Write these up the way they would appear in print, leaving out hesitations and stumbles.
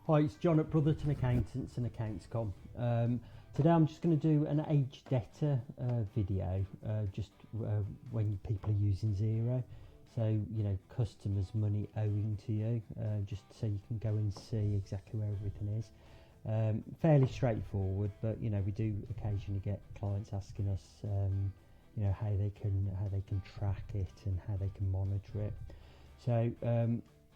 Hi, it's John at Brotherton-accountscom. Today I'm just going to do an age debtor video, when people are using XERO. So, customers' money owing to you, just so you can go and see exactly where everything is. Fairly straightforward, but we do occasionally get clients asking us, how they can track it and how they can monitor it. So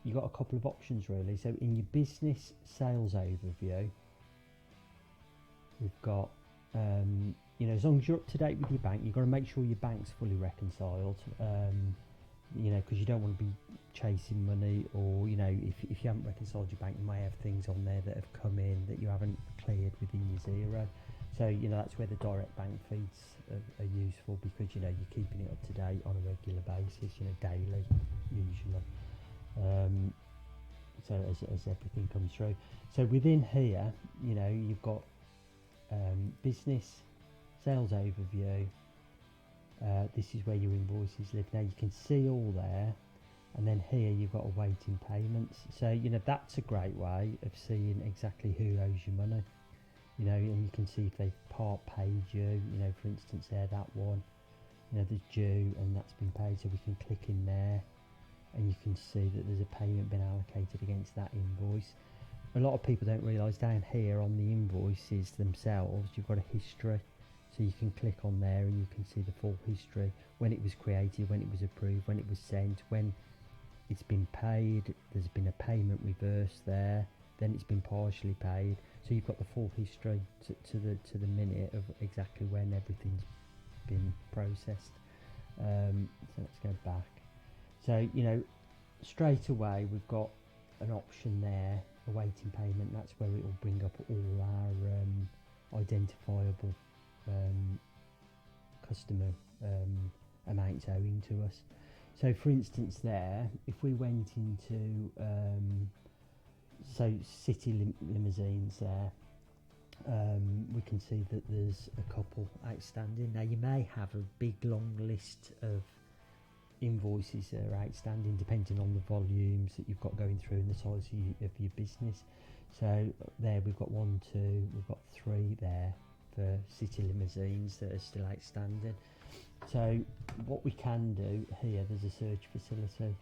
you've got a couple of options really. So in your business sales overview, we've got as long as you're up to date with your bank, you've got to make sure your bank's fully reconciled, because you don't want to be chasing money, or if you haven't reconciled your bank, you may have things on there that have come in that you haven't cleared within your XERO. So that's where the direct bank feeds are useful, because you're keeping it up to date on a regular basis, daily usually. So as everything comes through. So within here, you've got business sales overview. This is where your invoices live. Now you can see all there, and then here you've got awaiting payments. So that's a great way of seeing exactly who owes you money. And you can see if they've part paid you. For instance, there, that one, there's due and that's been paid. So we can click in there, and you can see that there's a payment been allocated against that invoice. A lot of people don't realise down here on the invoices themselves, you've got a history. So you can click on there and you can see the full history, when it was created, when it was approved, when it was sent, when it's been paid, there's been a payment reverse there, then it's been partially paid. So you've got the full history to the minute of exactly when everything's been processed. So let's go back. So straight away we've got an option there, awaiting payment. That's where it will bring up all our identifiable customer amounts owing to us. So for instance there, if we went into city limousines there, we can see that there's a couple outstanding. Now you may have a big long list of invoices that are outstanding, depending on the volumes that you've got going through and the size of your business. So there we've got 1, 2, we've got 3 there for city limousines that are still outstanding. So what we can do here, there's a search facility.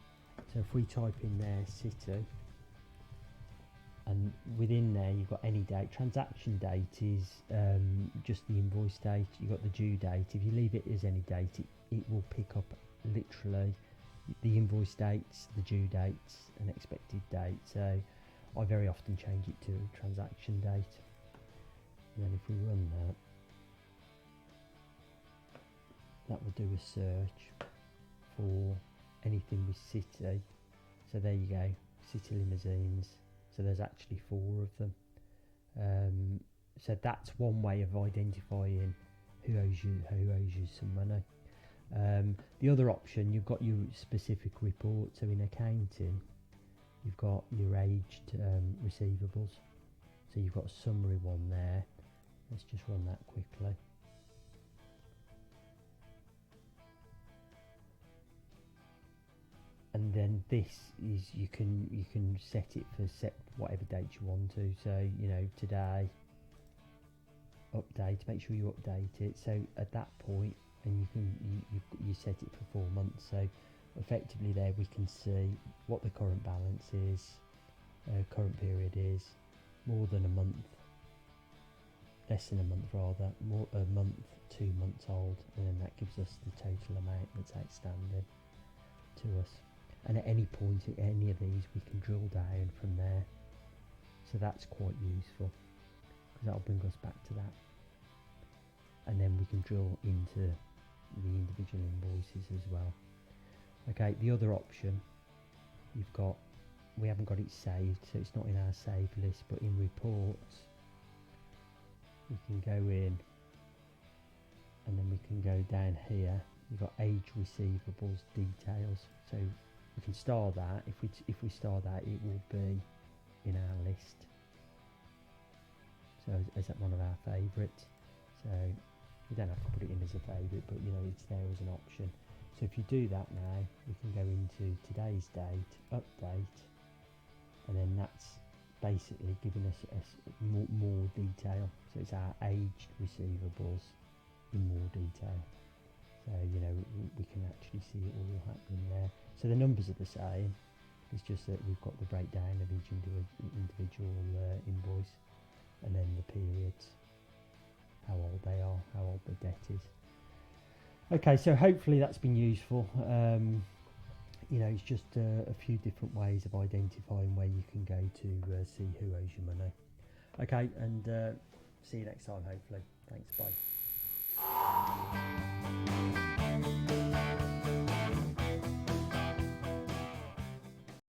So if we type in there city, and within there you've got any date. Transaction date is just the invoice date. You've got the due date. If you leave it as any date, it will pick up literally the invoice dates, the due dates and expected date. So I very often change it to transaction date, and then if we run that will do a search for anything with city. So there you go, city limousines. So there's actually 4 of them. So that's one way of identifying who owes you some money. The other option, you've got your specific report. So in accounting, you've got your aged receivables. So you've got a summary one there. Let's just run that quickly. And then this is you can set it for whatever date you want to. So today, update. Make sure you update it. So at that point, and you set it for 4 months. So effectively there we can see what the current balance is, current period is, more than a month, less than a month rather, more a month, 2 months old, and then that gives us the total amount that's outstanding to us. And at any point at any of these we can drill down from there. So that's quite useful, because that'll bring us back to that. And then we can drill into the individual invoices as well. Okay, the other option you've got, we haven't got it saved, so it's not in our save list, but in reports we can go in, and then we can go down here. You've got age receivables details. So we can star that. If we star that, it will be in our list. So as one of our favourites. So you don't have to put it in as a favourite, but it's there as an option. So if you do that now, we can go into today's date, update, and then that's basically giving us more detail. So it's our aged receivables in more detail. So we can actually see it all happening there. So the numbers are the same. It's just that we've got the breakdown of each individual invoice, and then the periods, how old they are, how old the debt is. Okay, so hopefully that's been useful. It's just a few different ways of identifying where you can go to see who owes you money. Okay, and see you next time hopefully. Thanks, bye.